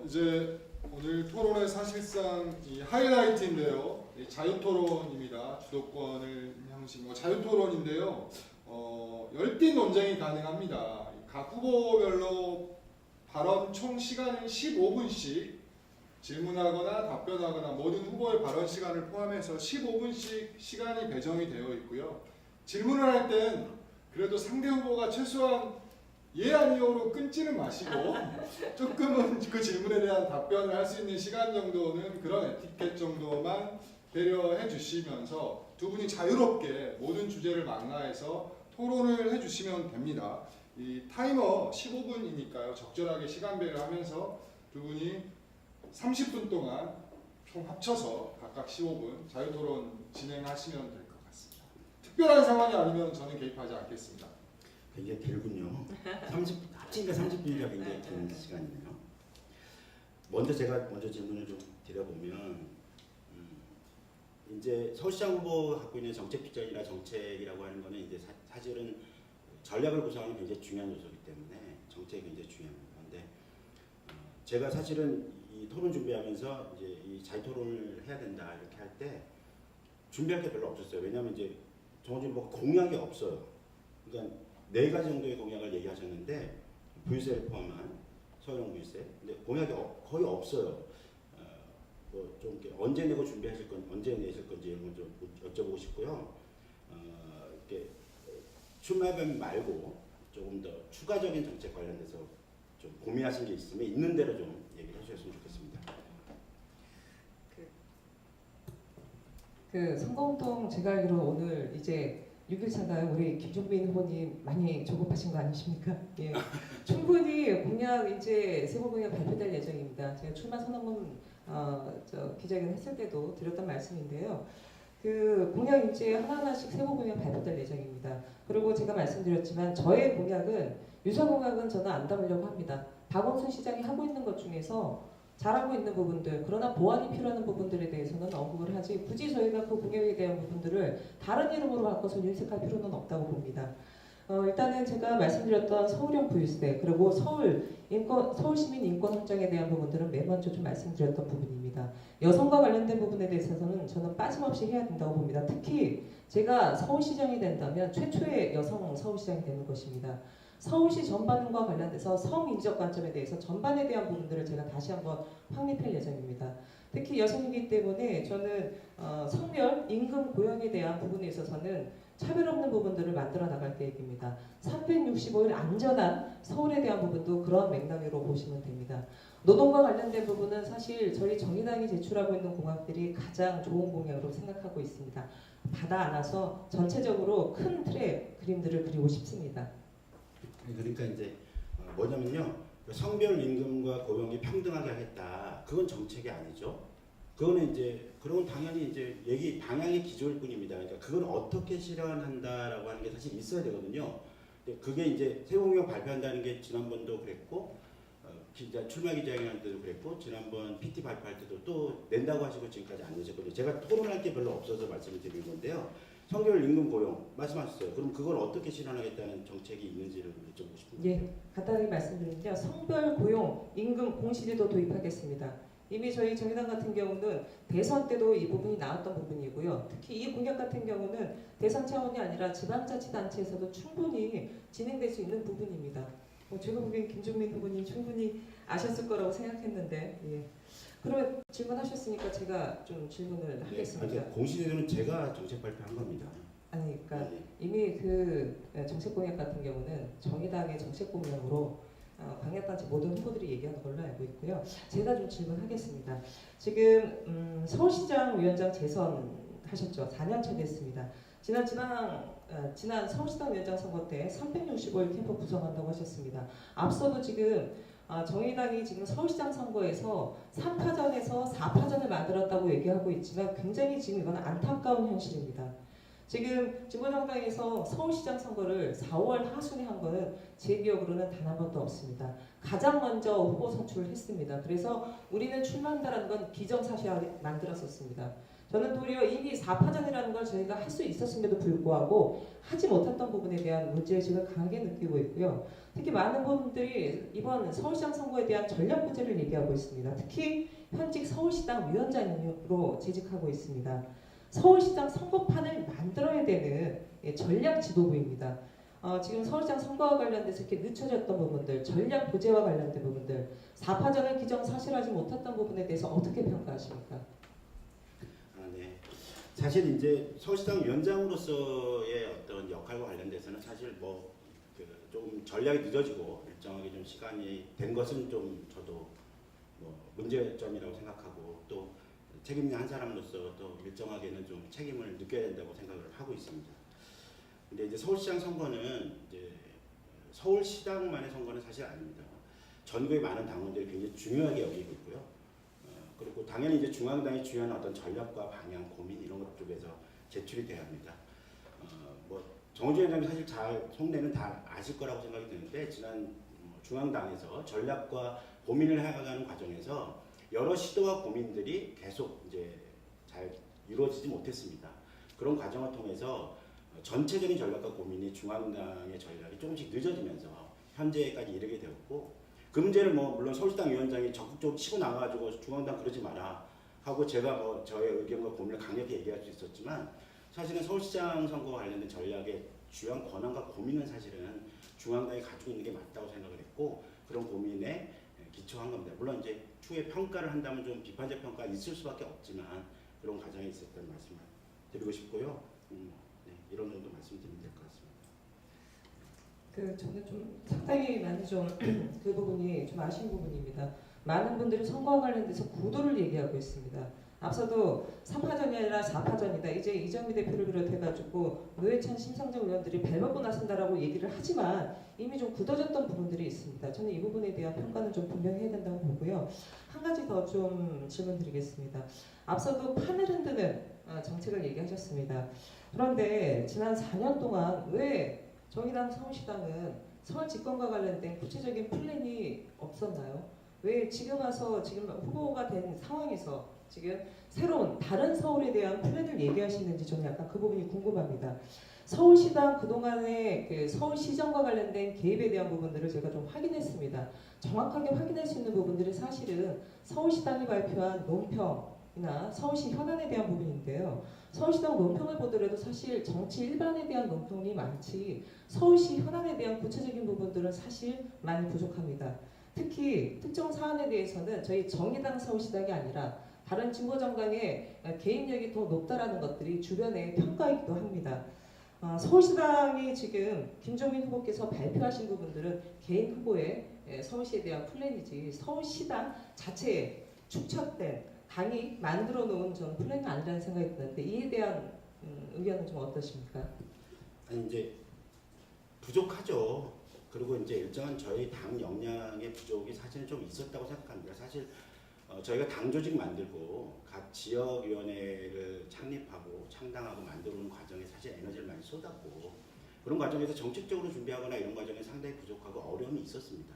이제 오늘 토론의 사실상 이 하이라이트인데요. 이 자유토론입니다. 주도권을 형식, 자유토론인데요. 열띤 논쟁이 가능합니다. 각 후보별로 발언 총 시간은 15분씩 질문하거나 답변하거나 모든 후보의 발언 시간을 포함해서 15분씩 시간이 배정이 되어 있고요. 질문을 할 땐 그래도 상대 후보가 최소한 예 아니오로 끊지는 마시고 조금은 그 질문에 대한 답변을 할 수 있는 시간 정도는 그런 에티켓 정도만 배려해 주시면서 두 분이 자유롭게 모든 주제를 망라해서 토론을 해 주시면 됩니다. 이 타이머 15분이니까요. 적절하게 시간 배려하면서 두 분이 30분 동안 총 합쳐서 각각 15분 자유토론 진행하시면 될 것 같습니다. 특별한 상황이 아니면 저는 개입하지 않겠습니다. 굉장히 길군요. 30분, 합치니까 30분이라 굉장히 긴 시간이네요. 제가 먼저 질문을 좀 드려보면, 이제 서울시장 후보가 갖고 있는 정책 비전이나 정책이라고 하는 거는 이제 사실은 전략을 구성하는 굉장히 중요한 요소이기 때문에 정책이 굉장히 중요합니다. 그런데 제가 사실은 이 토론 준비하면서 이제 이 자유토론을 해야 된다 이렇게 할 때 준비할 게 별로 없었어요. 왜냐하면 이제 정호준 후보가 공약이 없어요. 그러니까 4가지 정도의 공약을 얘기하셨는데 부유세를 포함한 서울형 부유세, 근데 공약이 거의 없어요. 좀 언제 내고 준비하실 건, 언제 내실 건지 이런 걸 좀 여쭤보고 싶고요. 이렇게 출마변 말고 조금 더 추가적인 정책 관련돼서 좀 고민하신 게 있으면 있는 대로 좀 얘기를 해주셨으면 좋겠습니다. 그 선거운동 제가 알기로 오늘 이제 6일차가요. 우리 김종민 후보님 많이 조급하신 거 아니십니까? 예. 충분히 공약 이제 세부 공약 발표될 예정입니다. 제가 출마 선언문 기자회견 했을 때도 드렸던 말씀인데요. 그 공약 이제 하나하나씩 세부 공약 발표될 예정입니다. 그리고 제가 말씀드렸지만 저의 공약은 유사 공약은 저는 안 담으려고 합니다. 박원순 시장이 하고 있는 것 중에서 잘하고 있는 부분들, 그러나 보완이 필요한 부분들에 대해서는 언급을 하지 굳이 저희가 그 공약에 대한 부분들을 다른 이름으로 바꿔서 일색할 필요는 없다고 봅니다. 일단은 제가 말씀드렸던 서울형 부유세, 그리고 서울시민 인권 확장에 대한 부분들은 맨 먼저 좀 말씀드렸던 부분입니다. 여성과 관련된 부분에 대해서는 저는 빠짐없이 해야 된다고 봅니다. 특히 제가 서울시장이 된다면 최초의 여성 서울시장이 되는 것입니다. 서울시 전반과 관련돼서 성인적 관점에 대해서 전반에 대한 부분들을 제가 다시 한번 확립할 예정입니다. 특히 여성이기 때문에 저는 성별, 임금, 고용에 대한 부분에 있어서는 차별 없는 부분들을 만들어 나갈 계획입니다. 365일 안전한 서울에 대한 부분도 그런 맥락으로 보시면 됩니다. 노동과 관련된 부분은 사실 저희 정의당이 제출하고 있는 공약들이 가장 좋은 공약으로 생각하고 있습니다. 받아 안아서 전체적으로 큰 틀의 그림들을 그리고 싶습니다. 그러니까 이제 뭐냐면요, 성별 임금과 고용이 평등하게 하겠다. 그건 정책이 아니죠. 그거는 이제 그건 당연히 이제 얘기 방향의 기조일 뿐입니다. 그러니까 그걸 어떻게 실현한다라고 하는 게 사실 있어야 되거든요. 그게 이제 세공약 발표한다는 게 지난번도 그랬고 출마 기자회견 때도 그랬고 지난번 PT 발표할 때도 또 낸다고 하시고 지금까지 안 내셨거든요. 제가 토론할 게 별로 없어서 말씀을 드리는 건데요. 성별 임금 고용 말씀하셨어요. 그럼 그걸 어떻게 실현하겠다는 정책이 있는지를 여쭤보고 싶습니다. 예, 간단하게 말씀드리면요. 성별 고용 임금 공시제도 도입하겠습니다. 이미 저희 정의당 같은 경우는 대선 때도 이 부분이 나왔던 부분이고요. 특히 이 공약 같은 경우는 대선 차원이 아니라 지방자치단체에서도 충분히 진행될 수 있는 부분입니다. 제가 보기엔 김종민 후보님 충분히 아셨을 거라고 생각했는데, 예. 그러면 질문하셨으니까 제가 좀 질문을 하겠습니다. 아니, 공시제도는 제가 정책 발표한 겁니다. 아니, 그러니까 이미 그 정책 공약 같은 경우는 정의당의 정책 공약으로 광역단체 모든 후보들이 얘기하는 걸로 알고 있고요. 제가 좀 질문하겠습니다. 지금 서울시장 위원장 재선하셨죠? 4년차 됐습니다. 지난 서울시장 위원장 선거 때 365일 캠프 구성한다고 하셨습니다. 앞서도 지금 정의당이 지금 서울시장 선거에서 3파전에서 4파전을 만들었다고 얘기하고 있지만 굉장히 지금 이건 안타까운 현실입니다. 지금 진보정당에서 서울시장 선거를 4월 하순에 한 거는 제 기억으로는 단 한 번도 없습니다. 가장 먼저 후보 선출을 했습니다. 그래서 우리는 출마한다는 건 기정사실하게 만들었었습니다. 저는 도리어 이미 4파전이라는 걸 저희가 할 수 있었음에도 불구하고 하지 못했던 부분에 대한 문제의식을 강하게 느끼고 있고요. 특히 많은 분들이 이번 서울시장 선거에 대한 전략 부재를 얘기하고 있습니다. 특히 현직 서울시당 위원장으로 재직하고 있습니다. 서울시장 선거판을 만들어야 되는 전략 지도부입니다. 지금 서울시장 선거와 관련돼서 이렇게 늦춰졌던 부분들, 전략 부재와 관련된 부분들, 4파전을 기정사실하지 못했던 부분에 대해서 어떻게 평가하십니까? 네. 사실 이제 서울시장 위원장으로서의 어떤 역할과 관련돼서는 사실 좀 전략이 늦어지고 일정하게 좀 시간이 된 것은 좀 저도 문제점이라고 생각하고 또 책임 있는 한 사람으로서 또 일정하게는 좀 책임을 느껴야 된다고 생각을 하고 있습니다. 근데 이제 서울시장 선거는 이제 서울시당만의 선거는 사실 아닙니다. 전국의 많은 당원들이 굉장히 중요하게 여기고 있고요. 그리고 당연히 이제 중앙당이 주요한 어떤 전략과 방향, 고민 이런 것 쪽에서 제출이 돼야 합니다. 정호주 위원장이 사실 잘 속내는 다 아실 거라고 생각이 드는데 지난 중앙당에서 전략과 고민을 해가는 과정에서 여러 시도와 고민들이 계속 이제 잘 이루어지지 못했습니다. 그런 과정을 통해서 전체적인 전략과 고민이 중앙당의 전략이 조금씩 늦어지면서 현재까지 이르게 되었고 그 문제를 물론 서울시당 위원장이 적극적으로 치고 나가가지고 중앙당 그러지 마라 하고 제가 저의 의견과 고민을 강력히 얘기할 수 있었지만 사실은 서울시장 선거와 관련된 전략의 주요한 권한과 고민은 사실은 중앙당이 가지고 있는 게 맞다고 생각을 했고 그런 고민에 기초한 겁니다. 물론 이제 추후에 평가를 한다면 좀 비판적 평가가 있을 수밖에 없지만 그런 과정이 있었다는 말씀을 드리고 싶고요. 네, 이런 정도 말씀드리면 될 것 같습니다. 저는 좀 상당히 많이 좀 그 부분이 좀 아쉬운 부분입니다. 많은 분들이 선거와 관련돼서 구도를 얘기하고 있습니다. 앞서도 3파전이 아니라 4파전이다. 이제 이정미 대표를 비롯해가지고 노회찬, 심상정 의원들이 발벗고 나선다라고 얘기를 하지만 이미 좀 굳어졌던 부분들이 있습니다. 저는 이 부분에 대한 평가는 좀 분명히 해야 된다고 보고요. 한 가지 더 좀 질문드리겠습니다. 앞서도 판을 흔드는 정책을 얘기하셨습니다. 그런데 지난 4년 동안 왜 정의당 서울시당은 서울 집권과 관련된 구체적인 플랜이 없었나요? 왜 지금 와서 지금 후보가 된 상황에서 지금 새로운 다른 서울에 대한 플랜을 얘기하시는지 저는 약간 그 부분이 궁금합니다. 서울시당 그동안의 그 서울시정과 관련된 개입에 대한 부분들을 제가 좀 확인했습니다. 정확하게 확인할 수 있는 부분들이 사실은 서울시당이 발표한 논평이나 서울시 현안에 대한 부분인데요. 서울시당 논평을 보더라도 사실 정치 일반에 대한 논평이 많지 서울시 현안에 대한 구체적인 부분들은 사실 많이 부족합니다. 특히 특정 사안에 대해서는 저희 정의당 서울시당이 아니라 다른 진보정당의 개입력이 더 높다라는 것들이 주변의 평가이기도 합니다. 서울시당이 지금 김종민 후보께서 발표하신 부분들은 개인 후보의 서울시에 대한 플랜이지 서울시당 자체에 축적된 당이 만들어 놓은 전 플랜이 아니라는 생각이 드는데 이에 대한 의견은 좀 어떠십니까? 아니 이제 부족하죠. 그리고 이제 일정한 저희 당 역량의 부족이 사실은 좀 있었다고 생각합니다. 사실 저희가 당 조직 만들고 각 지역위원회를 창립하고 창당하고 만들어오는 과정에 사실 에너지를 많이 쏟았고 그런 과정에서 정책적으로 준비하거나 이런 과정에 상당히 부족하고 어려움이 있었습니다.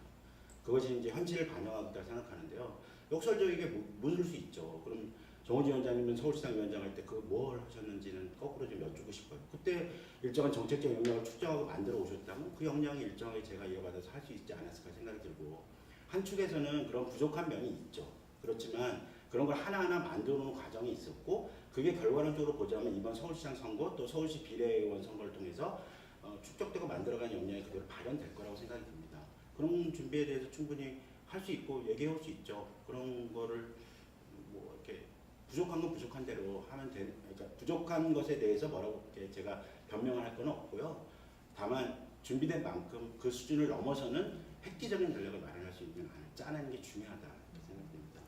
그것이 이제 현실을 반영하겠다 생각하는데요. 역설적이게 묻을 수 있죠. 그럼 정호주 위원장님은 서울시당 위원장 할 때 그 뭘 하셨는지는 거꾸로 좀 여쭙고 싶어요. 그때 일정한 정책적 역량을 축적하고 만들어 오셨다면 그 역량이 일정하게 제가 이어받아서 할 수 있지 않았을까 생각이 들고 한 축에서는 그런 부족한 면이 있죠. 그렇지만 그런 걸 하나하나 만들어 놓은 과정이 있었고 그게 결과론적으로 보자면 이번 서울시장 선거 또 서울시 비례의원 선거를 통해서 축적되고 만들어간 역량이 그대로 발현될 거라고 생각이 듭니다. 그런 준비에 대해서 충분히 할 수 있고 얘기해 올 수 있죠. 그런 거를 이렇게 부족한 건 부족한 대로 하면 되는, 그러니까 부족한 것에 대해서 뭐라고 이렇게 제가 변명을 할 건 없고요. 다만 준비된 만큼 그 수준을 넘어서는 획기적인 전략을 마련할 수 있는 안을 짜내는 게 중요하다 생각됩니다.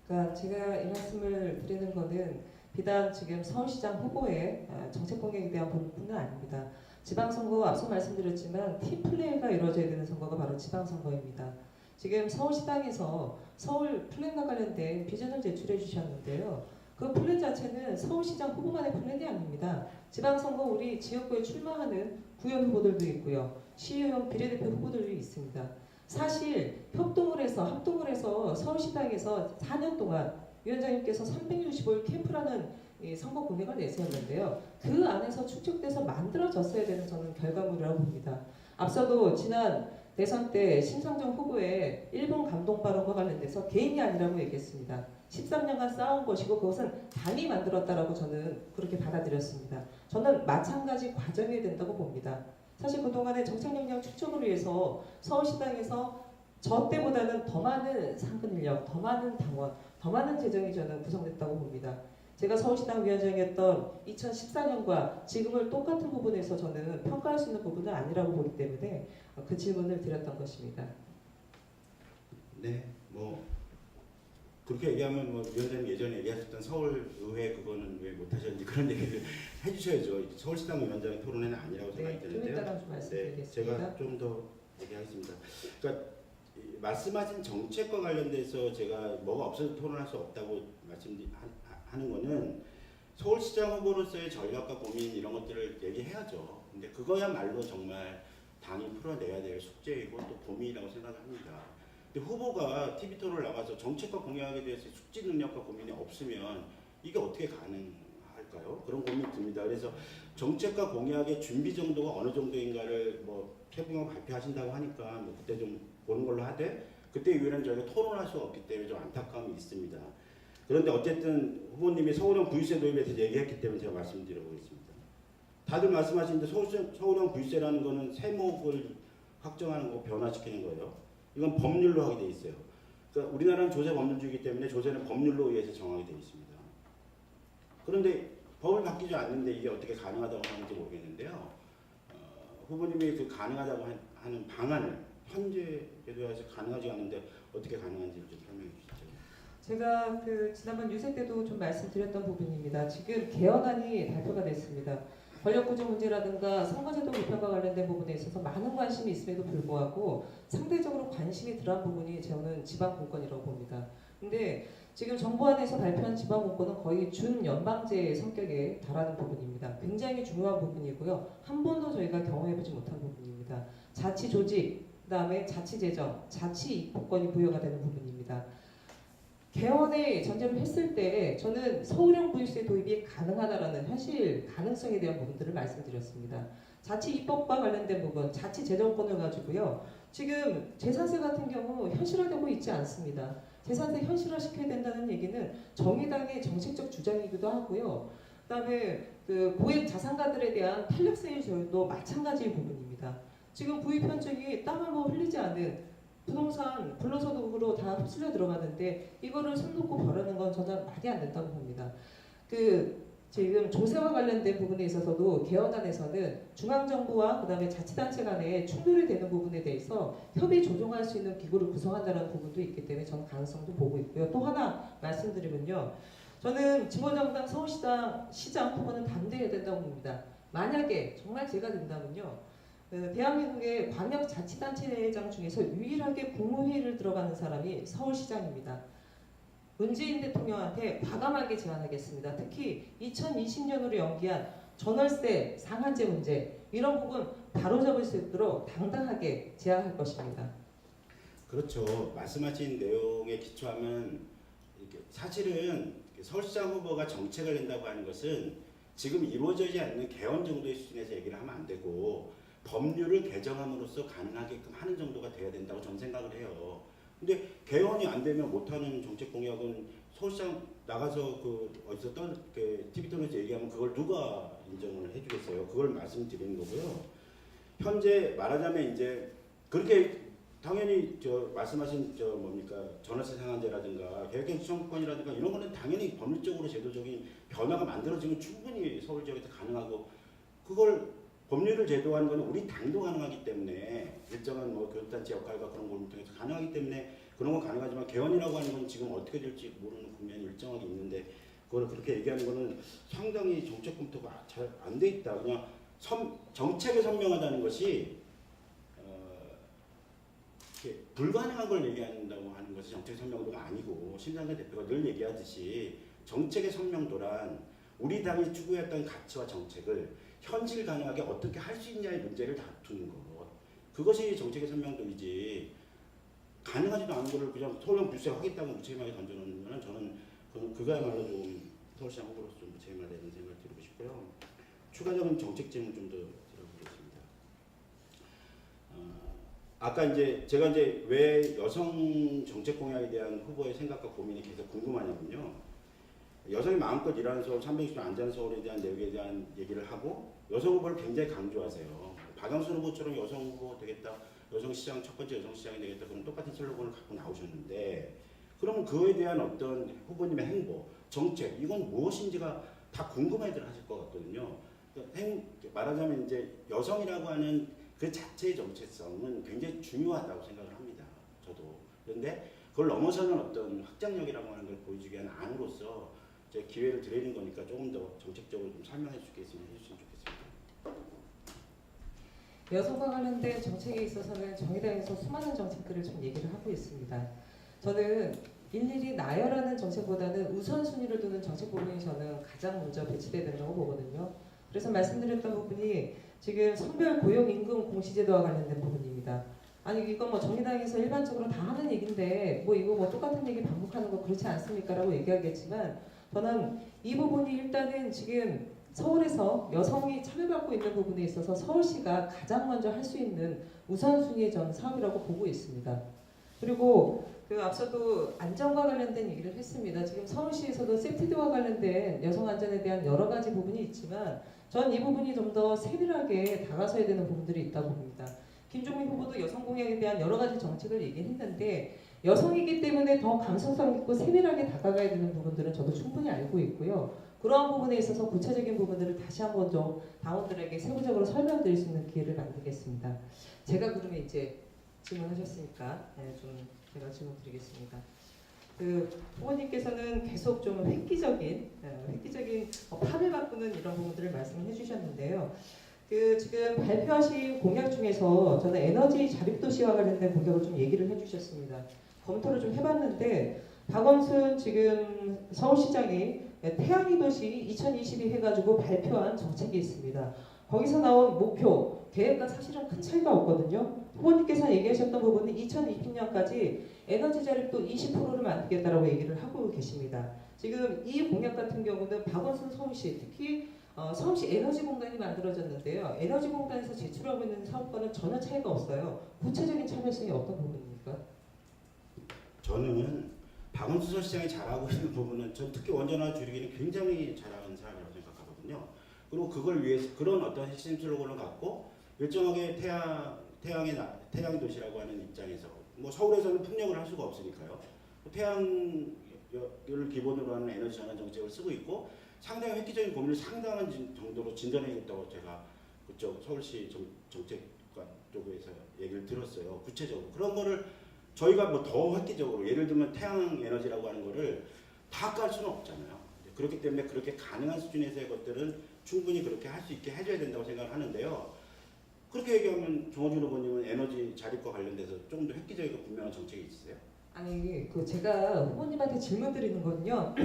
그러니까 제가 이 말씀을 드리는 거는 비단 지금 서울시장 후보의 정책 공약에 대한 부분은 아닙니다. 지방선거 앞서 말씀드렸지만 팀 플레이가 이루어져야 되는 선거가 바로 지방선거입니다. 지금 서울시당에서 서울 플랜과 관련된 비전을 제출해 주셨는데요. 그 플랜 자체는 서울시장 후보만의 플랜이 아닙니다. 지방선거 우리 지역구에 출마하는 구현 후보들도 있고요. 시의원 비례대표 후보들도 있습니다. 사실 합동을 해서 서울시당에서 4년 동안 위원장님께서 365일 캠프라는 선거 공약을 내세웠는데요. 그 안에서 축적돼서 만들어졌어야 되는 저는 결과물이라고 봅니다. 앞서도 지난 대선 때 심상정 후보의 일본 감동 발언과 관련돼서 개인이 아니라고 얘기했습니다. 13년간 쌓아온 것이고 그것은 당이 만들었다라고 저는 그렇게 받아들였습니다. 저는 마찬가지 과정이 된다고 봅니다. 사실 그동안의 정책 역량 축적을 위해서 서울시당에서 저 때보다는 더 많은 상근 인력, 더 많은 당원, 더 많은 재정이 저는 구성됐다고 봅니다. 제가 서울시당 위원장이었던 2014년과 지금을 똑같은 부분에서 저는 평가할 수 있는 부분은 아니라고 보기 때문에 그 질문을 드렸던 것입니다. 네, 뭐 그렇게 얘기하면 뭐 위원장님 예전에 얘기하셨던 서울의회 그거는 왜 못하셨는지 그런 얘기를 해주셔야죠. 서울시당 위원장의 토론회는 아니라고 생각이 네, 좀 드는데요. 이따가 좀 말씀드리겠습니다. 제가 좀 더 얘기하겠습니다. 그러니까 말씀하신 정책과 관련돼서 제가 뭐가 없어서 토론할 수 없다고 말씀하는 거는 서울시장 후보로서의 전략과 고민 이런 것들을 얘기해야죠. 근데 그거야말로 정말 당이 풀어내야 될 숙제이고 또 고민이라고 생각합니다. 근데 후보가 TV 토론을 나가서 정책과 공약에 대해서 숙지 능력과 고민이 없으면 이게 어떻게 가능할까요? 그런 고민이 듭니다. 그래서 정책과 공약의 준비 정도가 어느 정도인가를 뭐 세부만 발표하신다고 하니까 뭐 그때 좀 보는 걸로 하되 그때 이후에는 저희가 토론할 수가 없기 때문에 좀 안타까움이 있습니다. 그런데 어쨌든 후보님이 서울형 부유세 도입에 대해서 얘기했기 때문에 제가 말씀드려보겠습니다. 다들 말씀하시는데 서울형 부유세라는 거는 세목을 확정하는 거고 변화시키는 거예요. 이건 법률로 하게 돼 있어요. 그러니까 우리나라는 조세 법률주의이기 때문에 조세는 법률로 의해서 정하게 돼 있습니다. 그런데 법을 바뀌지 않는데 이게 어떻게 가능하다고 하는지 모르겠는데요. 후보님이 그 가능하다고 하는 방안을 현재 제도에서 가능하지 않는데 어떻게 가능한지 좀 설명해 주시죠. 제가 그 지난번 유세 때도 좀 말씀드렸던 부분입니다. 지금 개헌안이 발표가 됐습니다. 권력구조 문제라든가 선거제도 개편과 관련된 부분에 있어서 많은 관심이 있음에도 불구하고 상대적으로 관심이 덜한 부분이 저는 지방공권이라고 봅니다. 근데 지금 정부 안에서 발표한 지방공권은 거의 준연방제 성격에 달하는 부분입니다. 굉장히 중요한 부분이고요. 한 번도 저희가 경험해보지 못한 부분입니다. 자치조직, 그다음에 자치재정, 자치입법권이 부여가 되는 부분입니다. 개헌의 전제를 했을 때 저는 서울형 부유세 도입이 가능하다라는 현실 가능성에 대한 부분들을 말씀드렸습니다. 자치 입법과 관련된 부분, 자치 재정권을 가지고요. 지금 재산세 같은 경우 현실화되고 있지 않습니다. 재산세 현실화시켜야 된다는 얘기는 정의당의 정책적 주장이기도 하고요. 그다음에 그 고액 자산가들에 대한 탄력세율도 마찬가지의 부분입니다. 지금 부입 현직이 땀 한 번 흘리지 않은 부동산 불로소득으로 다 휩쓸려 들어가는데 이거를 손 놓고 벌하는 건 저는 말이 안 된다고 봅니다. 그 지금 조세와 관련된 부분에 있어서도 개헌안에서는 중앙정부와 그다음에 자치단체 간에 충돌이 되는 부분에 대해서 협의 조정할 수 있는 기구를 구성한다는 부분도 있기 때문에 저는 가능성도 보고 있고요. 또 하나 말씀드리면요. 저는 진보정당 서울시장 시장 후보는 반대해야 된다고 봅니다. 만약에 정말 제가 된다면요. 대한민국의 광역자치단체장 중에서 유일하게 국무회의를 들어가는 사람이 서울시장입니다. 문재인 대통령한테 과감하게 제안하겠습니다. 특히 2020년으로 연기한 전월세 상한제 문제 이런 부분 바로잡을 수 있도록 당당하게 제안할 것입니다. 그렇죠. 말씀하신 내용에 기초하면 사실은 서울시장 후보가 정책을 낸다고 하는 것은 지금 이루어지지 않는 개헌 정도의 수준에서 얘기를 하면 안 되고 법률을 개정함으로써 가능하게끔 하는 정도가 돼야 된다고 저는 생각을 해요. 근데 개헌이 안 되면 못하는 정책 공약은 서울시장 나가서 그 어디서 TV 토론에서 얘기하면 그걸 누가 인정을 해주겠어요? 그걸 말씀드리는 거고요. 현재 말하자면 이제 그렇게 당연히 말씀하신 뭡니까 전월세 상한제라든가 계획형 수정권이라든가 이런 거는 당연히 법률적으로 제도적인 변화가 만들어지면 충분히 서울 지역에서 가능하고 그걸 법률을 제도하는 것은 우리 당도 가능하기 때문에 일정한 뭐 교육단체 역할과 그런 걸 통해서 가능하기 때문에 그런 건 가능하지만 개헌이라고 하는 건 지금 어떻게 될지 모르는 국면이 일정하게 있는데 그걸 그렇게 얘기하는 거는 상당히 정책 검토가 잘 안 돼 있다. 그냥 정책에 선명하다는 것이 불가능한 걸 얘기한다고 하는 것이 정책 선명도가 아니고 심상정 대표가 늘 얘기하듯이 정책의 선명도란 우리 당이 추구했던 가치와 정책을 현실 가능하게 어떻게 할 수 있냐의 문제를 다투는 것. 그것이 정책의 선명도이지 가능하지도 않은 것을 그냥 서울형 부유세 하겠다고 무책임하게 던져놓는 거는 저는 그거야말로 좀 서울시장 후보로서 좀 무책임하다는 생각을 드리고 싶고요. 추가적인 정책 질문 좀 더 드려보겠습니다. 아까 이제 제가 이제 왜 여성 정책 공약에 대한 후보의 생각과 고민이 계속 궁금하냐면요. 여성이 마음껏 일하는 서울, 360도 안전 서울에 대한 내용에 대한 얘기를 하고 여성 후보를 굉장히 강조하세요. 박영선 후보처럼 여성 후보 되겠다, 여성 시장 첫 번째 여성 시장이 되겠다, 그런 똑같은 슬로건을 갖고 나오셨는데, 그러면 그에 대한 어떤 후보님의 행보, 정책 이건 무엇인지가 다 궁금해들 하실 것 같거든요. 말하자면 이제 여성이라고 하는 그 자체의 정체성은 굉장히 중요하다고 생각을 합니다. 저도. 그런데 그걸 넘어서는 어떤 확장력이라고 하는 걸 보여주기 위한 안으로서 제가 기회를 드리는 거니까 조금 더 정책적으로 좀 설명해 주시겠으면 해주시면 좋겠습니다. 여성과 관련된 정책에 있어서는 정의당에서 수많은 정책들을 좀 얘기를 하고 있습니다. 저는 일일이 나열하는 정책보다는 우선순위를 두는 정책 부분이 저는 가장 먼저 배치돼야 된다고 보거든요. 그래서 말씀드렸던 부분이 지금 성별 고용 임금 공시제도와 관련된 부분입니다. 아니 이거 뭐 정의당에서 일반적으로 다 하는 얘기인데 뭐 이거 뭐 똑같은 얘기 반복하는 거 그렇지 않습니까? 라고 얘기하겠지만 저는 이 부분이 일단은 지금 서울에서 여성이 차별받고 있는 부분에 있어서 서울시가 가장 먼저 할 수 있는 우선순위의 전 사업이라고 보고 있습니다. 그리고 그 앞서도 안전과 관련된 얘기를 했습니다. 지금 서울시에서도 세프티와 관련된 여성 안전에 대한 여러 가지 부분이 있지만 전 이 부분이 좀 더 세밀하게 다가서야 되는 부분들이 있다고 봅니다. 김종민 후보도 여성 공약에 대한 여러 가지 정책을 얘기했는데 여성이기 때문에 더 감수성 있고 세밀하게 다가가야 되는 부분들은 저도 충분히 알고 있고요. 그러한 부분에 있어서 구체적인 부분들을 다시 한번 좀 당원들에게 세부적으로 설명드릴 수 있는 기회를 만들겠습니다. 제가 그러면 이제 질문하셨으니까 좀 제가 질문 드리겠습니다. 그 후보님께서는 계속 좀 획기적인 판을 바꾸는 이런 부분들을 말씀을 해주셨는데요. 그 지금 발표하신 공약 중에서 저는 에너지 자립도시와 관련된 공약을 좀 얘기를 해주셨습니다. 검토를 좀 해봤는데 박원순 지금 서울시장이 태양의 도시 2022 해가지고 발표한 정책이 있습니다. 거기서 나온 목표 계획과 사실은 큰 차이가 없거든요. 후보님께서 얘기하셨던 부분은 2020년까지 에너지 자립도 20%를 만들겠다라고 얘기를 하고 계십니다. 지금 이 공약 같은 경우는 박원순 서울시 특히 서울시 에너지공단이 만들어졌는데요. 에너지공단에서 제출하고 있는 사업과는 전혀 차이가 없어요. 구체적인 참여성이 어떤 부분입니까? 저는 박원순 시장이 잘하고 있는 부분은 전 특히 원전화 줄이기는 굉장히 잘하는 사람이라고 생각하거든요. 그리고 그걸 위해서 그런 어떤 핵심 슬로건을 갖고 일정하게 태양의 도시라고 하는 입장에서 뭐 서울에서는 풍력을 할 수가 없으니까요. 태양을 기본으로 하는 에너지 전환 정책을 쓰고 있고 상당히 획기적인 고민을 상당한 정도로 진전해야겠다고 제가 그쪽 서울시 정책관 쪽에서 얘기를 들었어요. 구체적으로 그런 거를 저희가 뭐 더 획기적으로 예를 들면 태양 에너지라고 하는 거를 다 깔 수는 없잖아요. 그렇기 때문에 그렇게 가능한 수준에서의 것들은 충분히 그렇게 할 수 있게 해줘야 된다고 생각을 하는데요. 그렇게 얘기하면 정호준 후보님은 에너지 자립과 관련돼서 조금 더 획기적이고 분명한 정책이 있으세요? 아니 그 제가 후보님한테 질문 드리는 거는요.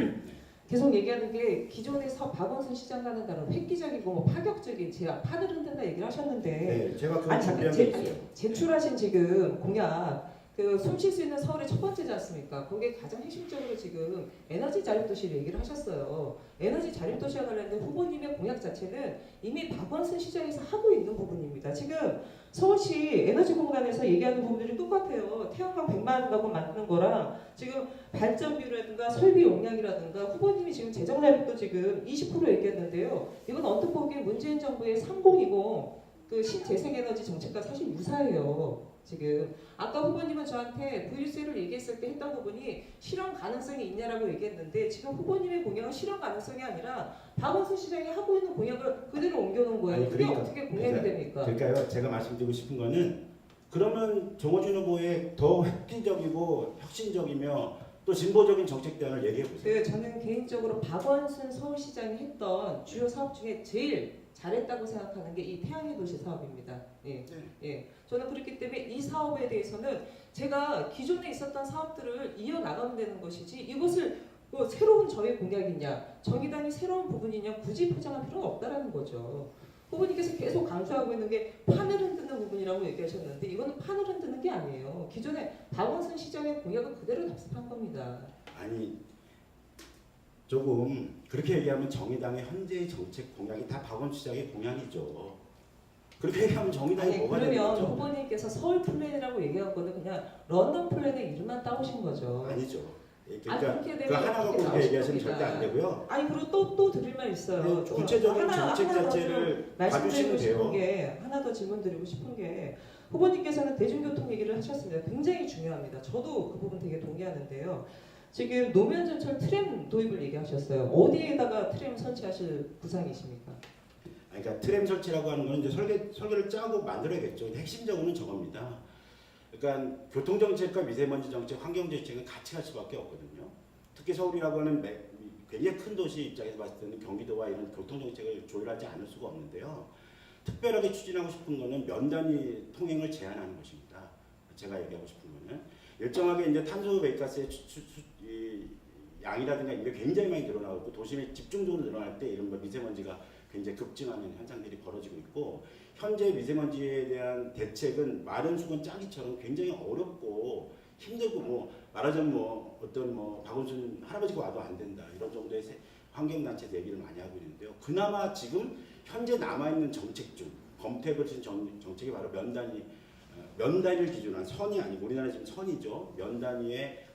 계속 얘기하는 게 기존의 박원순 시장과는 다른 획기적이고 뭐 파격적인 제가 판을 흔든다 얘기를 하셨는데 네, 제가 그걸 아니 준비한 잠깐 게 있어요. 제출하신 지금 공약 그 숨 쉴 수 있는 서울의 첫 번째지 않습니까? 거기에 가장 핵심적으로 지금 에너지 자립도시를 얘기를 하셨어요. 에너지 자립도시와 관련된 후보님의 공약 자체는 이미 박원순 시장에서 하고 있는 부분입니다. 지금 서울시 에너지공단에서 얘기하는 부분들이 똑같아요. 태양광 100만 가구 만드는 거랑 지금 발전비라든가 설비 용량이라든가 후보님이 지금 재정 자립도 지금 20% 얘기했는데요. 이건 언뜻 보기에 문재인 정부의 3020 그 신재생에너지 정책과 사실 유사해요. 지금 아까 후보님은 저한테 VUC를 얘기했을 때 했던 부분이 실현 가능성이 있냐라고 얘기했는데 지금 후보님의 공약은 실현 가능성이 아니라 박원순 시장이 하고 있는 공약을 그대로 옮겨놓은 거예요. 아니, 그게 그러니까, 어떻게 공약이 됩니까? 그러니까요. 제가 말씀드리고 싶은 거는 그러면 정호준 후보의 더 획기적이고 혁신적이며 또 진보적인 정책 대안을 얘기해 보세요. 저는 개인적으로 박원순 서울시장이 했던 주요 사업 중에 제일 잘했다고 생각하는 게 이 태양의 도시 사업입니다. 저는 그렇기 때문에 이 사업에 대해서는 제가 기존에 있었던 사업들을 이어나가면 되는 것이지 이것을 뭐 새로운 저의 공약이냐 정의당이 새로운 부분이냐 굳이 포장할 필요가 없다라는 거죠. 후보님께서 계속 강조하고 있는 게 판을 흔드는 부분이라고 얘기하셨는데 이거는 판을 흔드는 게 아니에요. 기존에 박원순 시장의 공약을 그대로 답습한 겁니다. 아니 조금 그렇게 얘기하면 정의당의 현재의 정책 공약이 다 박원순 시장의 공약이죠. 그렇게 얘기하면 정의당이 아니 뭐가 되는 그러면 거죠? 후보님께서 서울 플랜이라고 얘기한 거는 그냥 런던 플랜의 이름만 따오신 거죠. 아니죠. 아, 그러니까 그렇게 그 되면 하나 갖고 그렇게 그렇게 나오실 얘기하시면 겁니다. 절대 안 되고요. 아니 그리고 또 드릴 말 있어요. 구체적인 정책 하나 더 자체를 말씀드리고 봐주시면 싶은 돼요. 게 하나 더 질문 드리고 싶은 게 후보님께서는 대중교통 얘기를 하셨습니다. 굉장히 중요합니다. 저도 그 부분 되게 동의하는데요. 지금 노면 전철 트램 도입을 얘기하셨어요. 어디에다가 트램 설치하실 구상이십니까? 그러니까 트램 설치라고 하는 건 이제 설계를 짜고 만들어야겠죠. 핵심적으로는 저겁니다. 그러니까 교통 정책과 미세먼지 정책, 환경 정책은 같이 갈 수밖에 없거든요. 특히 서울이라고 하는 굉장히 큰 도시 입장에서 봤을 때는 경기도와 이런 교통 정책을 조율하지 않을 수가 없는데요. 특별하게 추진하고 싶은 거는 면 단위 통행을 제한하는 것입니다. 제가 얘기하고 싶은 거는 일정하게 이제 탄소 배기가스의 양이라든가 이게 굉장히 많이 늘어나고 도심에 집중적으로 늘어날 때 이런 미세먼지가 굉장히 급증하는 현상들이 벌어지고 있고 현재 미세먼지에 대한 대책은 마른 수건 짜기처럼 굉장히 어렵고 힘들고 뭐 말하자면 뭐 어떤 뭐 박원순 할아버지가 와도 안 된다 이런 정도의 환경단체 얘기를 많이 하고 있는데요. 그나마 지금 현재 남아있는 정책 중 검토해보신 정책이 바로 면 단위를 기준으로 한 선이 아니고 우리나라 지금 선이죠. 면 단위의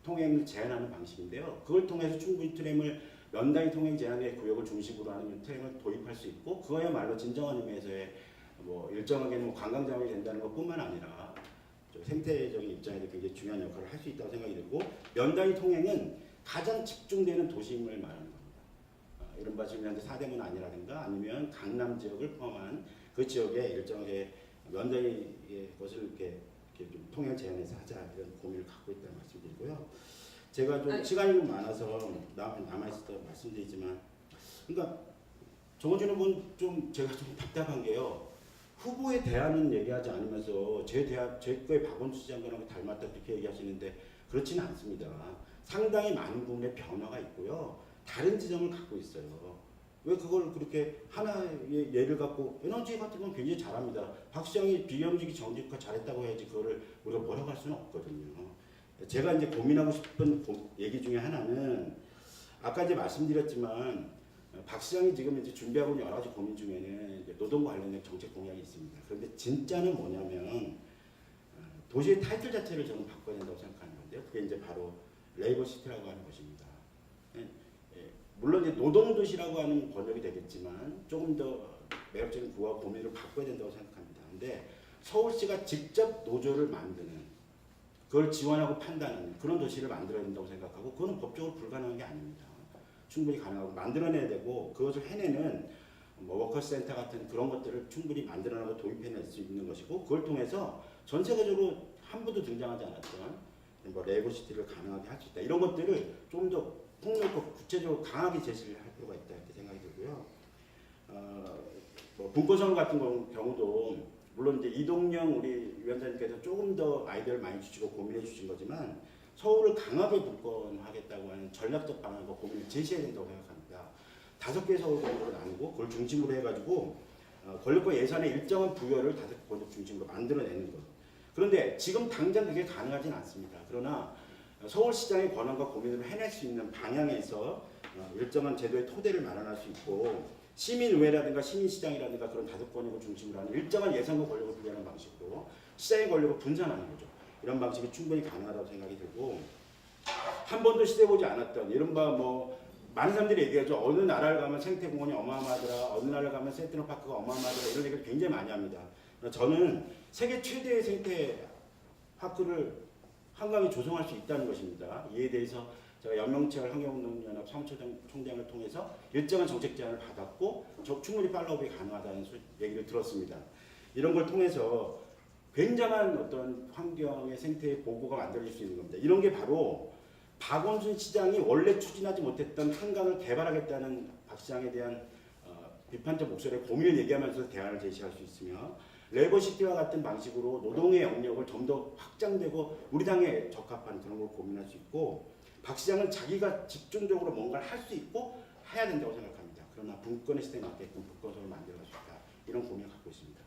통행을 제한하는 방식인데요. 그걸 통해서 충분히 트램을 면 단위 통행 제한의 구역을 중심으로 하는 트램을 도입할 수 있고 그거야말로 진정한 의미에서의 뭐 일정하게는 뭐 관광장이 된다는 것뿐만 아니라 생태적인 입장에서 굉장히 중요한 역할을 할 수 있다고 생각이 들고 면 단위 통행은 가장 집중되는 도심을 말하는 겁니다. 이른바 지금 현재 사대문 안이라든가 아니면 강남 지역을 포함한 그 지역에 일정하게 면 단위의 것을 이렇게 좀 통행 제한해서 하자 이런 고민을 갖고 있다는 말씀드리고요. 제가 좀 시간이 좀 많아서 남아있어서 말씀드리지만 그러니까 정호준 후보는 좀 제가 좀 답답한 게요. 후보에 대하는 얘기하지 않으면서 제 거에 박원순 시장과는 닮았다 그렇게 얘기하시는데 그렇지는 않습니다. 상당히 많은 부분에 변화가 있고요. 다른 지점을 갖고 있어요. 왜 그걸 그렇게 하나의 예를 갖고 에너지 같은 건 굉장히 잘합니다. 박 시장이 비경직이 정직화 잘했다고 해야지 그거를 우리가 뭐라고 할 수는 없거든요. 제가 이제 고민하고 싶은 얘기 중에 하나는 아까 이제 말씀드렸지만 박 시장이 지금 이제 준비하고 있는 여러 가지 고민 중에는 이제 노동과 관련된 정책 공약이 있습니다. 그런데 진짜는 뭐냐면 도시의 타이틀 자체를 저는 바꿔야 된다고 생각하는 건데요. 그게 이제 바로 레이버 시티라고 하는 것입니다. 물론 이제 노동 도시라고 하는 번역이 되겠지만 조금 더 매력적인 구호와 고민을 바꿔야 된다고 생각합니다. 근데 서울시가 직접 노조를 만드는 그걸 지원하고 판단하는 그런 도시를 만들어야 된다고 생각하고 그거는 법적으로 불가능한 게 아닙니다. 충분히 가능하고 만들어내야 되고 그것을 해내는 뭐 워커센터 같은 그런 것들을 충분히 만들어내고 도입해낼 수 있는 것이고 그걸 통해서 전 세계적으로 한 번도 등장하지 않았던 뭐 레이버시티를 가능하게 할 수 있다. 이런 것들을 좀 더 폭넓고 구체적으로 강하게 제시를 할 필요가 있다 이렇게 생각이 들고요. 뭐 분권선언 같은 경우도 물론 이제 이동영 우리 위원장님께서 조금 더 아이디어를 많이 주시고 고민해 주신 거지만 서울을 강하게 분권하겠다고 하는 전략적 방안과 고민을 제시해야 된다고 생각합니다. 5개 서울 권역으로 나누고 그걸 중심으로 해가지고 권력과 예산의 일정한 부여를 5개 권역 중심으로 만들어내는 것. 그런데 지금 당장 그게 가능하진 않습니다. 그러나 서울시장의 권한과 고민을 해낼 수 있는 방향에서 일정한 제도의 토대를 마련할 수 있고 시민의회라든가 시민시장이라든가 그런 5권역을 중심으로 하는 일정한 예산과 권력을 분리하는 방식으로 시장의 권력을 분산하는 거죠. 이런 방식이 충분히 가능하다고 생각이 들고 한 번도 시도해보지 않았던 이른바 뭐 많은 사람들이 얘기하죠. 어느 나라를 가면 생태공원이 어마어마하더라. 어느 나라를 가면 센트럴파크가 어마어마하더라. 이런 얘기를 굉장히 많이 합니다. 저는 세계 최대의 생태파크를 한강에 조성할 수 있다는 것입니다. 이에 대해서 제가 연명철 환경운동연합 사무총장을 통해서 일정한 정책 제안을 받았고 충분히 팔로우업이 가능하다는 얘기를 들었습니다. 이런 걸 통해서 굉장한 어떤 환경의 생태의 보고가 만들어질 수 있는 겁니다. 이런 게 바로 박원순 시장이 원래 추진하지 못했던 한강을 개발하겠다는 박 시장에 대한 비판적 목소리에 고민을 얘기하면서 대안을 제시할 수 있으며 레이버시티와 같은 방식으로 노동의 영역을 좀 더 확장되고 우리 당에 적합한 그런 걸 고민할 수 있고 박 시장은 자기가 집중적으로 뭔가를 할 수 있고 해야 된다고 생각합니다. 그러나 분권의 시대에 맞게끔 분권성을 만들어갈 수 있다. 이런 고민을 갖고 있습니다.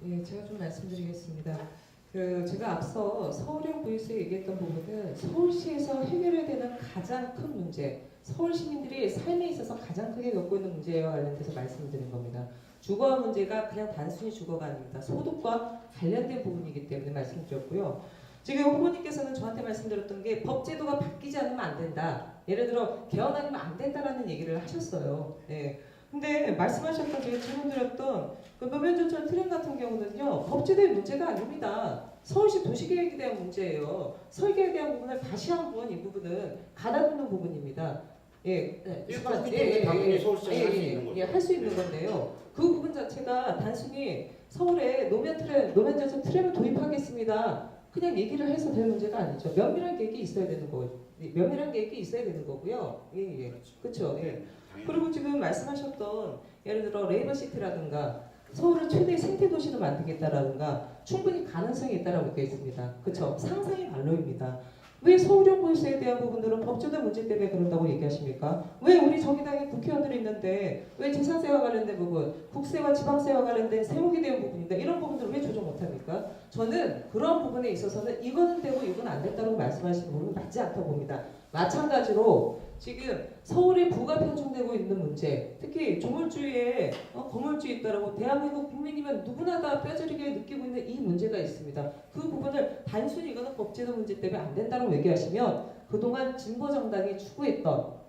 예, 제가 좀 말씀드리겠습니다. 제가 앞서 서울형 보유세 얘기했던 부분은 서울시에서 해결해야 되는 가장 큰 문제, 서울 시민들이 삶에 있어서 가장 크게 겪고 있는 문제와 관련돼서 말씀드린 겁니다. 주거 문제가 그냥 단순히 주거가 아닙니다. 소득과 관련된 부분이기 때문에 말씀드렸고요. 지금 후보님께서는 저한테 말씀드렸던 게 법제도가 바뀌지 않으면 안 된다. 예를 들어 개헌 아니면 안 된다라는 얘기를 하셨어요. 네. 근데 말씀하셨던 제가 질문드렸던 그 노면전철 트램 같은 경우는요. 법제도의 문제가 아닙니다. 서울시 도시계획에 대한 문제예요. 설계에 대한 부분을 다시 한번 이 부분은 가다듬는 부분입니다. 예, 그렇기 때문에 당연히 서울시장이 할 수 있는 거죠. 할 수 있는 건데요. 그 부분 자체가 단순히 서울에 노면전철 트램을 도입하겠습니다. 그냥 얘기를 해서 될 문제가 아니죠. 면밀한 계획이 있어야 되는 거고요. 면밀한 계획이 있어야 되는 거고요. 예. 그렇죠. 예. 그리고 지금 말씀하셨던 예를 들어 레이버시티라든가 서울을 최대 생태도시로 만들겠다라든가 충분히 가능성이 있다라고 되어 있습니다. 그렇죠. 상상의 반로입니다. 왜 서울형 보유세에 대한 부분들은 법제도 문제 때문에 그런다고 얘기하십니까? 왜 우리 정의당의 국회의원들이 있는데 왜 재산세와 관련된 부분, 국세와 지방세와 관련된 세목에 대한 부분인데 이런 부분들을 왜 조정 못합니까? 저는 그런 부분에 있어서는 이거는 되고 이건 안 됐다고 말씀하시는 부분은 맞지 않다고 봅니다. 마찬가지로 지금 서울에 부가 편중되고 있는 문제, 특히 조물주의에 거물주의 있다라고 대한민국 국민이면 누구나 다 뼈저리게 느끼고 있는 이 문제가 있습니다. 그 부분을 단순히 이거는 법제도 문제 때문에 안 된다고 얘기하시면 그동안 진보정당이 추구했던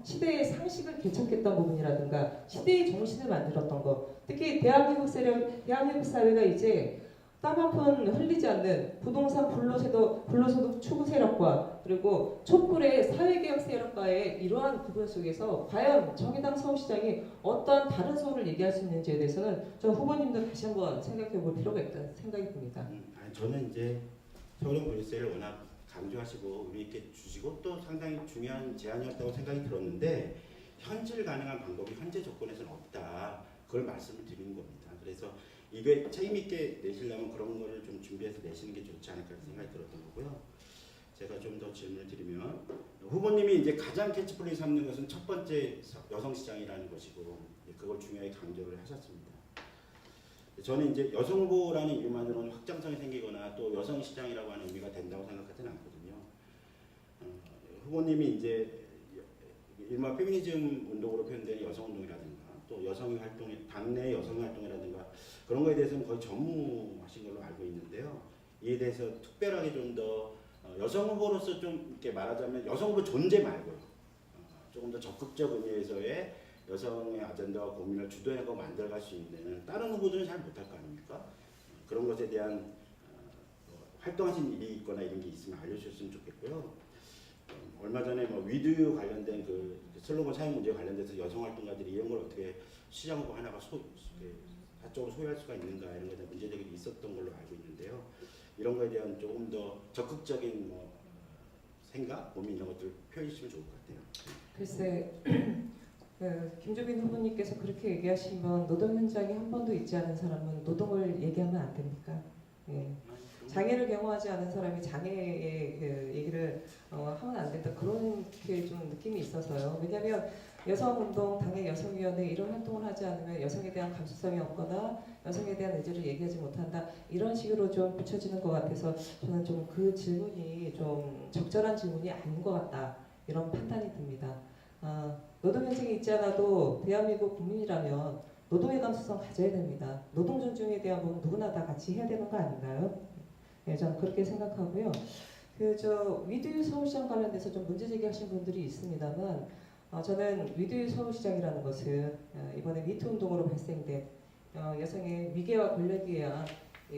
시대의 상식을 개척했던 부분이라든가 시대의 정신을 만들었던 것, 특히 대한민국 사회가 이제 땀 한 푼 흘리지 않는 부동산 불로소득 추구 세력과 그리고 촛불의 사회개혁 세력과의 이러한 구분 속에서 과연 정의당 서울시장이 어떠한 다른 서울을 얘기할 수 있는지에 대해서는 저 후보님도 다시 한번 생각해 볼 필요가 있다는 생각이 듭니다. 저는 이제 서울형 보유세를 워낙 강조하시고 의미 있게 주시고 또 상당히 중요한 제안이었다고 생각이 들었는데 현실 가능한 방법이 현재 조건에서는 없다. 그걸 말씀을 드리는 겁니다. 그래서 이게 책임 있게 내시려면 그런 거를 좀 준비해서 내시는 게 좋지 않을까 생각이 들었던 거고요. 제가 좀 더 질문을 드리면 후보님이 이제 가장 캐치플레이 삼는 것은 첫 번째 여성 시장이라는 것이고 그걸 중요하게 강조를 하셨습니다. 저는 이제 여성 후보라는 이유만으로는 확장성이 생기거나 또 여성 시장이라고 하는 의미가 된다고 생각하지는 않거든요. 후보님이 이제 일반 페미니즘 운동으로 표현되는 여성 운동이라든가 또 여성 활동, 당내 여성 활동이라든가 그런 거에 대해서는 거의 전무하신 걸로 알고 있는데요. 이에 대해서 특별하게 좀 더 여성 후보로서 좀 이렇게 말하자면 여성 후보 존재 말고요. 조금 더 적극적 의미에서의 여성의 아젠다와 고민을 주도해서 만들어갈 수 있는 다른 후보들은 잘 못할 거 아닙니까? 그런 것에 대한 활동하신 일이 있거나 이런 게 있으면 알려주셨으면 좋겠고요. 얼마 전에 위드 관련된 그 슬로건 사용 문제 관련돼서 여성 활동가들이 이런 걸 어떻게 시장 후보 하나가 사적으로 소유할 수가 있는가 이런 것에 대한 문제제기도 있었던 걸로 알고 있는데요. 이런 거에 대한 조금 더 적극적인 생각, 고민 이런 것들 표현해 주시면 좋을 것 같아요. 글쎄, 김종인 후보님께서 그렇게 얘기하시면 노동 현장에 한 번도 있지 않은 사람은 노동을 얘기하면 안 됩니까? 예. 장애를 경험하지 않은 사람이 장애의 그 얘기를 하면 안 된다 그렇게 좀 느낌이 있어서요. 왜냐하면 여성운동, 당의 여성위원회 이런 활동을 하지 않으면 여성에 대한 감수성이 없거나 여성에 대한 의지를 얘기하지 못한다 이런 식으로 좀 비춰지는 것 같아서 저는 좀 그 질문이 좀 적절한 질문이 아닌 것 같다 이런 판단이 듭니다. 노동 현장에 있지 않아도 대한민국 국민이라면 노동의 감수성 가져야 됩니다. 노동 존중에 대한 부분 누구나 다 같이 해야 되는 거 아닌가요? 네, 저는 그렇게 생각하고요. 위드 서울시장 관련돼서 좀 문제 제기하신 분들이 있습니다만, 저는 위드 서울시장이라는 것은 이번에 미투 운동으로 발생된 여성의 위계와 권력에 의한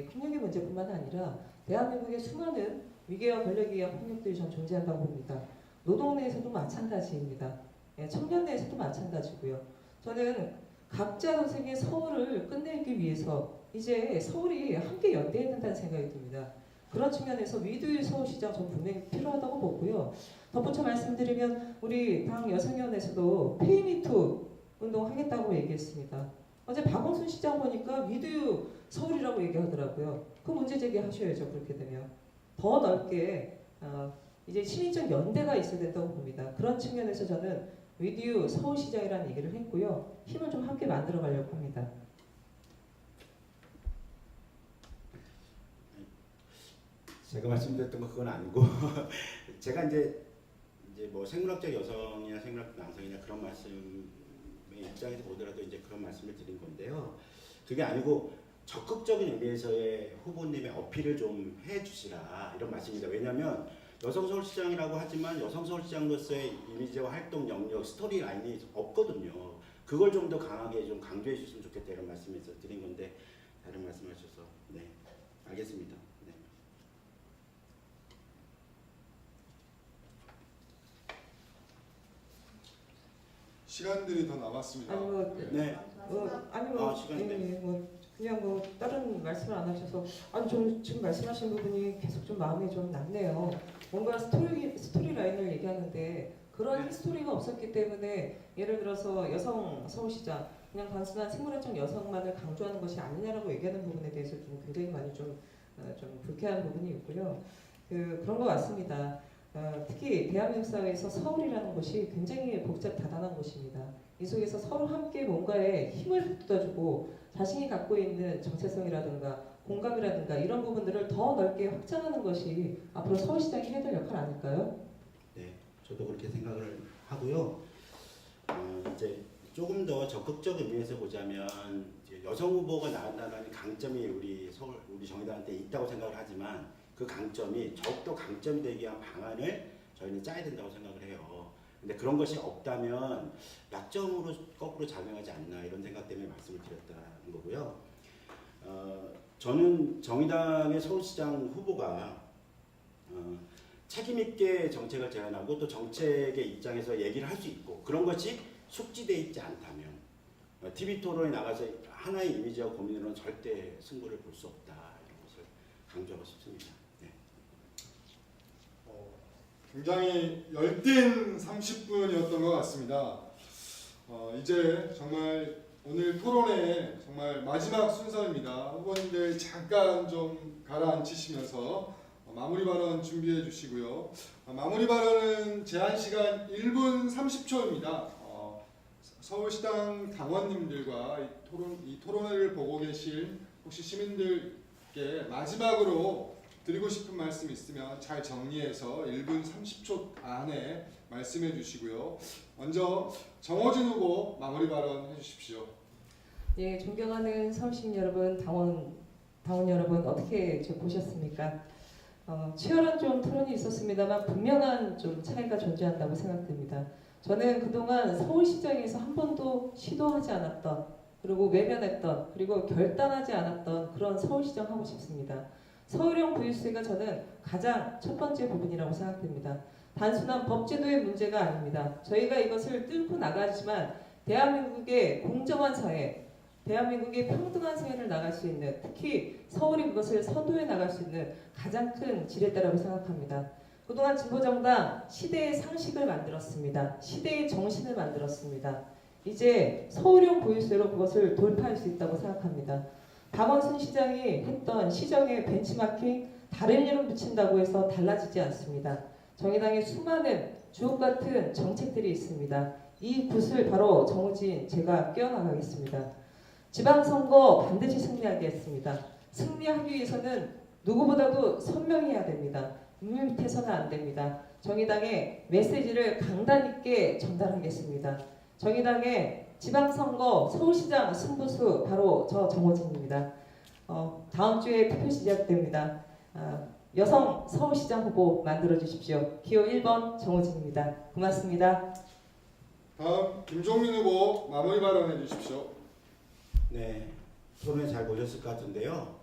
폭력의 문제뿐만 아니라 대한민국의 수많은 위계와 권력에 의한 폭력들이 전 존재한다고 봅니다. 노동 내에서도 마찬가지입니다. 청년 내에서도 마찬가지고요. 저는 각자 선생의 서울을 끝내기 위해서 이제 서울이 함께 연대해야 된다는 생각이 듭니다. 그런 측면에서 위드 서울시장 전 분명히 필요하다고 보고요. 덧붙여 말씀드리면 우리 당 여성위원회에서도 페이미투 운동하겠다고 얘기했습니다. 어제 박원순 시장 보니까 위드 서울이라고 얘기하더라고요. 그 문제 제기하셔야죠. 그렇게 되면 더 넓게 이제 시민적 연대가 있어야 된다고 봅니다. 그런 측면에서 저는 위드 서울시장이라는 얘기를 했고요. 힘을 좀 함께 만들어 가려고 합니다. 제가 말씀드렸던 거 그건 아니고 제가 이제 뭐 생물학적 여성이나 생물학적 남성이나 그런 말씀의 입장에서 보더라도 이제 그런 말씀을 드린 건데요. 그게 아니고 적극적인 의미에서의 후보님의 어필을 좀 해주시라 이런 말씀입니다. 왜냐하면 여성 서울시장이라고 하지만 여성 서울시장으로서의 이미지와 활동 영역, 스토리 라인이 없거든요. 그걸 좀 더 강하게 좀 강조해 주셨으면 좋겠다 이런 말씀에서 드린 건데 다른 말씀하셔서 네 알겠습니다. 네. 시간들이 더 남았습니다. 아니 뭐, 네. 아니 뭐, 시간이 네. 뭐 그냥 뭐 다른 말씀을 안 하셔서 아니 좀 지금 말씀하신 부분이 계속 좀 마음에 좀 남네요. 뭔가 스토리 라인을 얘기하는데 그런 히스토리가 없었기 때문에 예를 들어서 여성 서울시장 그냥 단순한 생물학적 여성만을 강조하는 것이 아니냐라고 얘기하는 부분에 대해서 좀 굉장히 많이 좀 불쾌한 부분이 있고요. 그런 것 같습니다. 특히 대한민국 사회에서 서울이라는 곳이 굉장히 복잡다단한 곳입니다. 이 속에서 서로 함께 뭔가에 힘을 북돋아주고 자신이 갖고 있는 정체성이라든가 공감이라든가 이런 부분들을 더 넓게 확장하는 것이 앞으로 서울시장이 해야 될 역할 아닐까요? 네, 저도 그렇게 생각을 하고요. 이제 조금 더 적극적 의미에서 보자면 이제 여성 후보가 나온다는 강점이 우리 정의당한테 있다고 생각을 하지만 그 강점이 더욱더 강점이 되기 위한 방안을 저희는 짜야 된다고 생각을 해요. 근데 그런 것이 없다면 약점으로 거꾸로 작용하지 않나 이런 생각 때문에 말씀을 드렸다는 거고요. 저는 정의당의 서울시장 후보가 책임 있게 정책을 제안하고 또 정책의 입장에서 얘기를 할 수 있고 그런 것이 숙지되어 있지 않다면 TV 토론에 나가서 하나의 이미지와 고민으로는 절대 승부를 볼 수 없다 이런 것을 강조하고 싶습니다. 네. 굉장히 열띤 30분이었던 것 같습니다. 이제 정말 오늘 토론의 정말 마지막 순서입니다. 후보님들 잠깐 좀 가라앉히시면서 마무리 발언 준비해 주시고요. 마무리 발언은 제한 시간 1분 30초입니다. 서울시당 당원님들과 이 토론회를 보고 계실 혹시 시민들께 마지막으로 드리고 싶은 말씀 있으면 잘 정리해서 1분 30초 안에 말씀해 주시고요. 먼저 정호진 후보 마무리 발언 해주십시오. 예, 존경하는 서울시민 여러분, 당원 여러분 어떻게 보셨습니까? 치열한 좀 토론이 있었습니다만 분명한 좀 차이가 존재한다고 생각됩니다. 저는 그동안 서울시장에서 한 번도 시도하지 않았던 그리고 외면했던 그리고 결단하지 않았던 그런 서울시장 하고 싶습니다. 서울형 부유세가 저는 가장 첫 번째 부분이라고 생각됩니다. 단순한 법제도의 문제가 아닙니다. 저희가 이것을 뚫고 나가지만 대한민국의 공정한 사회, 대한민국의 평등한 사회를 나갈 수 있는 특히 서울이 그것을 선도해 나갈 수 있는 가장 큰 지렛대라고 생각합니다. 그동안 진보정당 시대의 상식을 만들었습니다. 시대의 정신을 만들었습니다. 이제 서울형 보유세로 그것을 돌파할 수 있다고 생각합니다. 박원순 시장이 했던 시정의 벤치마킹 다른 이름 붙인다고 해서 달라지지 않습니다. 정의당의 수많은 주옥같은 정책들이 있습니다. 이 굿을 바로 정우진 제가 깨어나가겠습니다. 지방선거 반드시 승리하겠습니다. 승리하기 위해서는 누구보다도 선명해야 됩니다. 물밑에서는 안 됩니다. 정의당의 메시지를 강단 있게 전달하겠습니다. 정의당의 지방선거 서울시장 승부수 바로 저 정호진입니다. 다음 주에 투표 시작됩니다. 여성 서울시장 후보 만들어 주십시오. 기호 1번 정호진입니다. 고맙습니다. 다음 김종민 후보 마무리 발언해 주십시오. 네, 토론회 잘 보셨을 것 같은데요.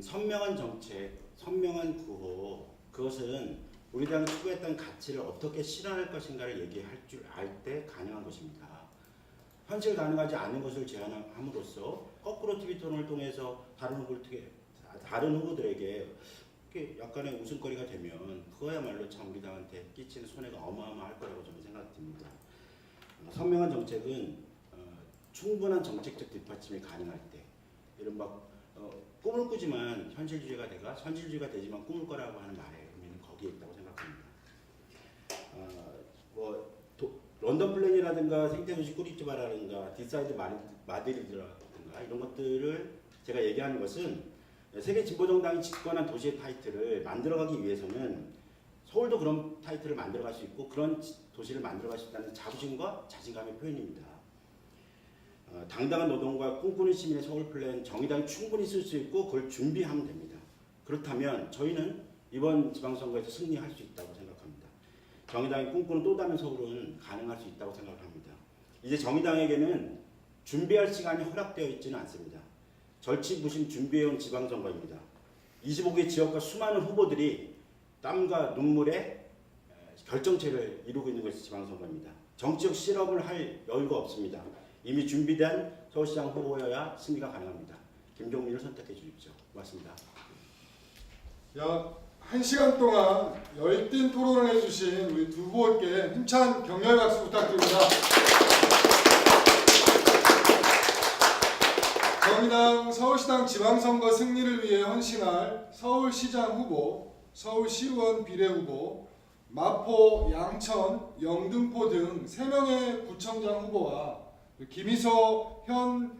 선명한 정책, 선명한 구호, 그것은 우리 당이 추구했던 가치를 어떻게 실현할 것인가를 얘기할 줄 알 때 가능한 것입니다. 현실 가능하지 않은 것을 제안함으로써 거꾸로 TV 토론을 통해서 다른 후보들에게 이렇게 약간의 웃음거리가 되면 그거야말로 참 우리 당한테 끼치는 손해가 어마어마할 거라고 저는 생각됩니다. 선명한 정책은 충분한 정책적 뒷받침이 가능할 때 이런 꿈을 꾸지만 현실주의가 되지만 꿈을 거라고 하는 말의 의미는 거기에 있다고 생각합니다. 런던 플랜이라든가 생태도시 꾸리티바라든가 디사이드 마드리드라든가 이런 것들을 제가 얘기하는 것은 세계 진보정당이 집권한 도시의 타이틀을 만들어가기 위해서는 서울도 그런 타이틀을 만들어갈 수 있고 그런 도시를 만들어갈 수 있다는 자부심과 자신감의 표현입니다. 당당한 노동과 꿈꾸는 시민의 서울 플랜 정의당이 충분히 쓸 수 있고 그걸 준비하면 됩니다. 그렇다면 저희는 이번 지방선거에서 승리할 수 있다고 생각합니다. 정의당이 꿈꾸는 또 다른 서울은 가능할 수 있다고 생각합니다. 이제 정의당에게는 준비할 시간이 허락되어 있지는 않습니다. 절치부심 준비해온 지방선거입니다. 25개 지역과 수많은 후보들이 땀과 눈물의 결정체를 이루고 있는 것이 지방선거입니다. 정치적 실험을 할 여유가 없습니다. 이미 준비된 서울시장 후보여야 승리가 가능합니다. 김종민을 선택해 주십시오. 고맙습니다. 약 1시간 동안 열띤 토론을 해주신 우리 두 후보께 힘찬 격려의 박수 부탁드립니다. 정의당 서울시당 지방선거 승리를 위해 헌신할 서울시장 후보, 서울시의원 비례후보, 마포, 양천, 영등포 등 3명의 구청장 후보와 김희서 현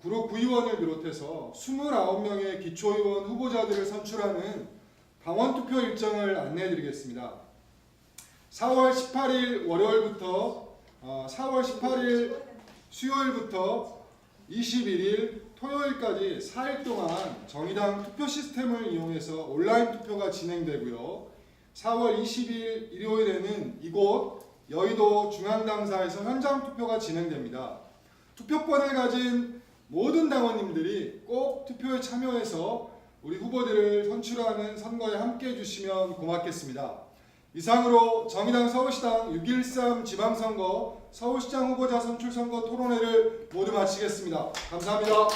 구로 구의원을 비롯해서 29명의 기초의원 후보자들을 선출하는 당원투표 일정을 안내해드리겠습니다. 4월 18일 월요일부터 4월 18일 수요일부터 21일 토요일까지 4일 동안 정의당 투표 시스템을 이용해서 온라인 투표가 진행되고요. 4월 20일 일요일에는 이곳 여의도 중앙당사에서 현장 투표가 진행됩니다. 투표권을 가진 모든 당원님들이 꼭 투표에 참여해서 우리 후보들을 선출하는 선거에 함께해 주시면 고맙겠습니다. 이상으로 정의당 서울시당 6.13 지방선거 서울시장 후보자 선출선거 토론회를 모두 마치겠습니다. 감사합니다.